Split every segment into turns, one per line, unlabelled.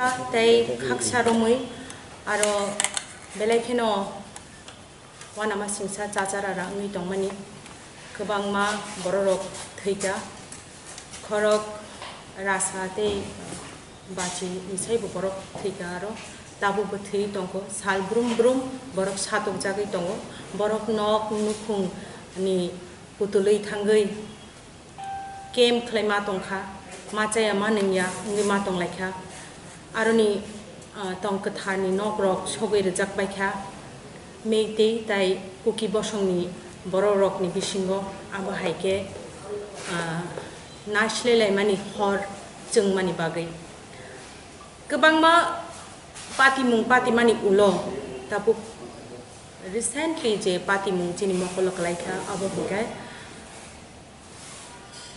Tay kaksa romui aro belekeno wana masingsa cacara ngi tongmani kebang ma bororok theiga khorok rasa te bachi nisai bo borok theiga aro tabu bo thei tongko sal brum brum borok satok jagai tongo borok nok nukhung ni putulei thangai kem khlaima tongkha machaya manengya ngi ma tong laikha aroni tong kathani nokrok sogai rejak baikha meite tai kuki bosongni bororok ni bisingo abo haike nashle laimani hor jengmani bagai kebangma patimani ulo tapu recently je patimung chini mokolok laikha abo hukai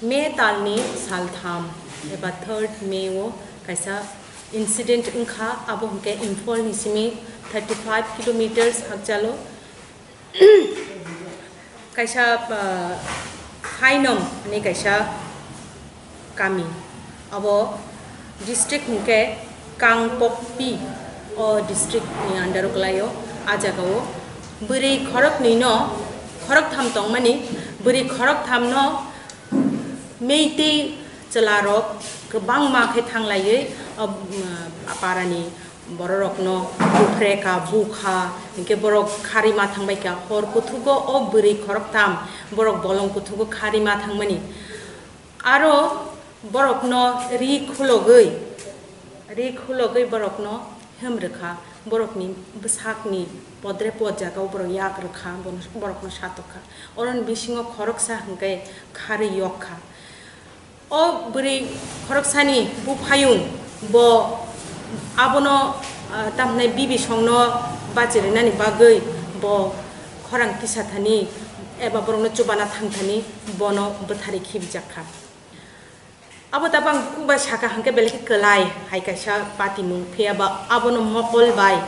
May talni saltham eba 3rd May wo kaisa incident unkha abo hke Imphal ni simi 35 kilometers hakjalo kaisa hainom ni kaisa kami abo district hke Kangpokpi o district ni under klayo ajagao buri khorok ni no khorok tham tong mani buri khorok tham no meite celarok kebang ma khe thanglaiye aparani bororok no bupreka bukha inke borok khari ma thangbai ka hor kuthugo o buri khorok tham borok bolong kuthugo khari ma thangmani aro borok no ri khulogei borok no hemrekha borok ni bsak ni podre podja ka borok yak rekha borok no satokha oron bisingo khorok sa hingke khari yokha o buri khoroksani bupayung bo abono tamnai bibi songno bajirinani bagai bo khorang tisathani eba borongno chubana thangthani bono bathari khibjakha abo tabang kuba saka hangke belki kelai haikaisa patimung pheba abono mokol bai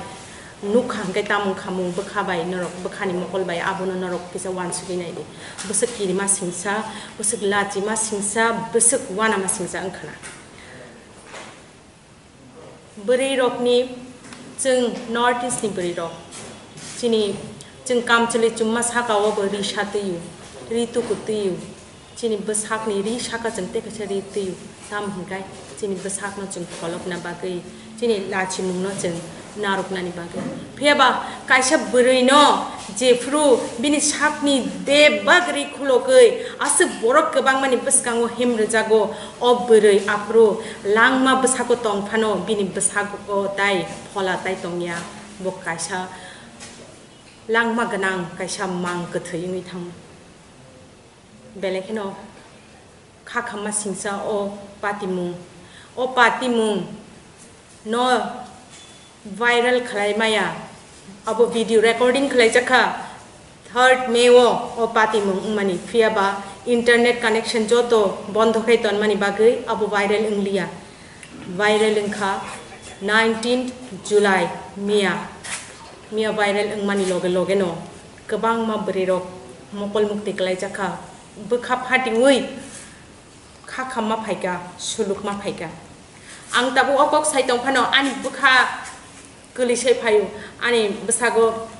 nukhangke tamung khamung bekhabai norok bekhani mokol bai abono norok kisa wansuri naide besek kirima singsa besek lachi ma singsa besek wana ma singsa angkhana beri rokni jeng north east ni beri rok chini jeng kamchele chumma sakawo beri satiu ritu kutiu chini besak ni ri saka jengte kase ritiu tam hingkai chini besak no jeng kholok na bagai chini lachi mung no jeng narok nani bagai pheba kaisa beri no jefru bini sakni de bagri khulokai ase borok kebang mani beskango himrejago o beri apro langma besako tongphano bini besako tai phola tai tongya bo kaisa langma ganang kaisa mang kathai ngi thang belekino khakhama singsa o patimung no viral khlaimaya abo video recording khlai jakha 3rd May wo o patimung mani phiaba internet connection joto bondho khai ton mani bagai abo viral inglia viral ingkha 19th July mia viral mani loge no kebang ma brirok mokol mukti klai jakha bekhap hati ui khakham ma phaika suluk ma phaika ang tabu okok saitong phano ani bukha kulisai phayu ani besago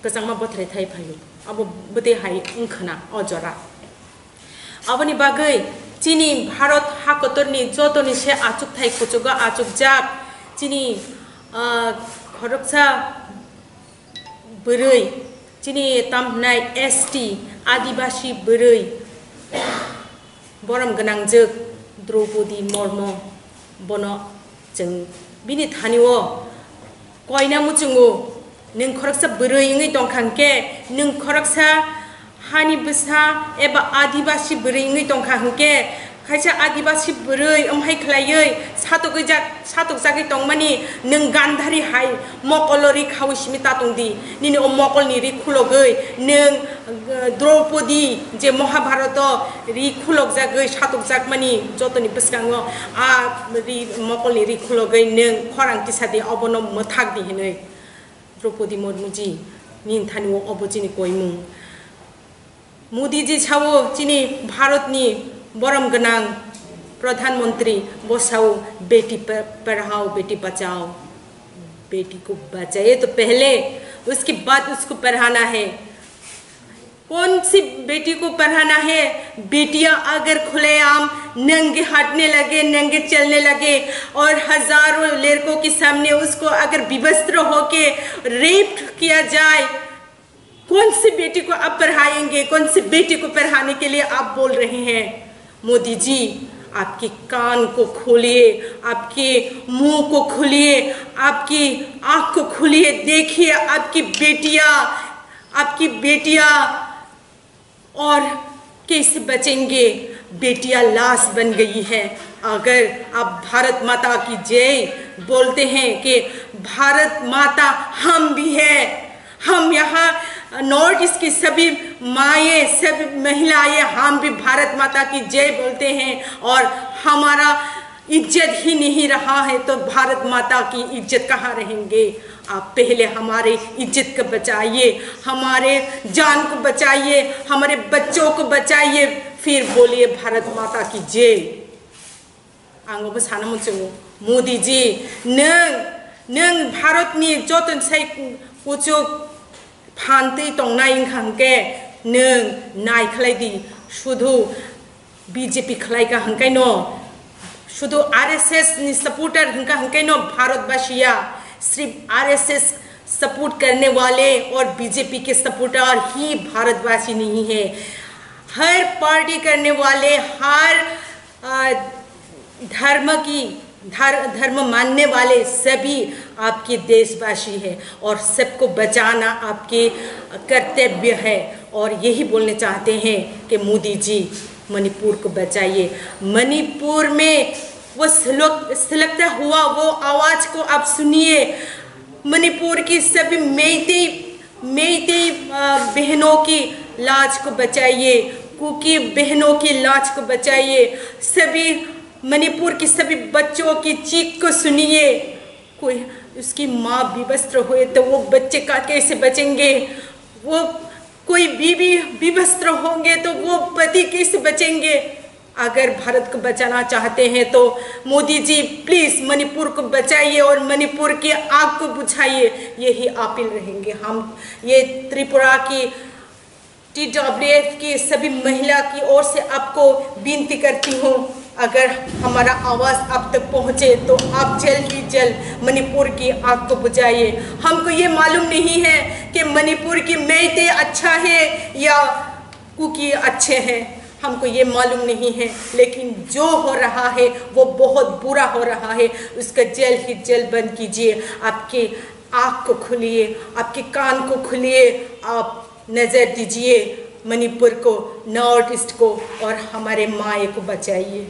kajang ma bothre thai phayu abo bute hai ungkhana ojora aboni bagai chini bharat hakotorni jotoni se achuk thai khochuga achuk jak chini khoroksa berei chini tamnai ST Adibasi berei boram ganang jek Draupadi Murmu bono jeng bini thaniwo koina muchungu ning khoroksa berei ngi tongkhangke ning khoroksa hani besa eba Adibasi berei ngi tongkhangke kaisa Adibasi berei amhai khlaiei satok jagi tongmani ning gandhari hai mokolori khawishmi tatungdi nini o mokol ni ri khulogei ning Draupadi je Mahabharata ri khulog jagai satok jakmani jotoni beskango a ri mokol ni ri khulogei ning khorang tisadi obono mothak di hinei Draupadi Murmu ji nin thaniwo obojini koimung Modi ji chawo chini Bharat ni boram ganang प्रधानमंत्री बसाओ, बेटी पढ़ाओ बेटी बचाओ, बेटी को बचाए तो पहले, उसके बाद उसको पढ़ाना है। कौन सी बेटी को पढ़ाना है? बेटियां अगर खुलेआम नंगे हटने लगे, नंगे चलने लगे और हजारों लड़कों के सामने उसको अगर विवस्त्र होके रेप किया जाए, कौन सी बेटी को आप पढ़ाएंगे? कौन सी बेटी को पढ़ाने के लिए आप बोल रहे हैं? मोदी जी, आपके कान को खोलिए, आपके मुंह को खोलिए, आपकी आंख को खोलिए, देखिए आपकी बेटियां और कैसे बचेंगे। बेटियां लाश बन गई है। अगर आप भारत माता की जय बोलते हैं कि भारत माता हम भी है, हम यहाँ नॉर्थ ईस्ट की सभी माएँ, सभी महिलाएं, हम भी भारत माता की जय बोलते हैं और हमारा इज्जत ही नहीं रहा है तो भारत माता की इज्जत कहाँ रहेंगे? आप पहले हमारे इज्जत को बचाइए, हमारे जान को बचाइए, हमारे बच्चों को बचाइए, फिर बोलिए भारत माता की जय। आंगोबो सानो मोनसेगो मोदी जी, नों भारतनि जतनसाय कुचो फानतै तंनाय इंखांके नों नाय खालायदि शुधु बीजेपी खालायगा हंकाय न, शुधु आरएसएस नि सपोर्टर हंका हंकाय न भारतवासिया। सिर्फ आरएसएस सपोर्ट करने वाले और बीजेपी के सपोर्टर ही भारतवासी नहीं है। हर पार्टी करने वाले, हर धर्म मानने वाले सभी आपके देशवासी है और सबको बचाना आपके कर्तव्य है। और यही बोलने चाहते हैं कि मोदी जी, मणिपुर को बचाइए। मणिपुर में वो सुलगता हुआ वो आवाज को आप सुनिए। मणिपुर की सभी मेइतेई बहनों की लाज को बचाइए, कुकी बहनों की लाज को बचाइए। सभी मणिपुर की सभी बच्चों की चीख को सुनिए। कोई उसकी माँ विवस्त्र हुए तो वो बच्चे का कैसे बचेंगे? वो कोई बीवी विवस्त्र होंगे तो वो पति कैसे बचेंगे? अगर भारत को बचाना चाहते हैं तो मोदी जी प्लीज मणिपुर को बचाइए और मणिपुर की आग को बुझाइए। यही अपील रहेंगे हम। ये त्रिपुरा की TWF की सभी महिला की ओर से आपको विनती करती हूँ, अगर हमारा आवाज़ आप तक पहुँचे तो आप जल्द ही जल्द मणिपुर की आग को बुझाइए। हमको ये मालूम नहीं है कि मणिपुर की मेइते अच्छा है या कुकी अच्छे हैं, हमको ये मालूम नहीं है, लेकिन जो हो रहा है वो बहुत बुरा हो रहा है। उसका जल्द ही जल्द बंद कीजिए। आपके आँख को खोलिए, आपके कान को खोलिए, आप नज़र दीजिए मणिपुर को, नॉर्थ ईस्ट को और हमारे माए को बचाइए।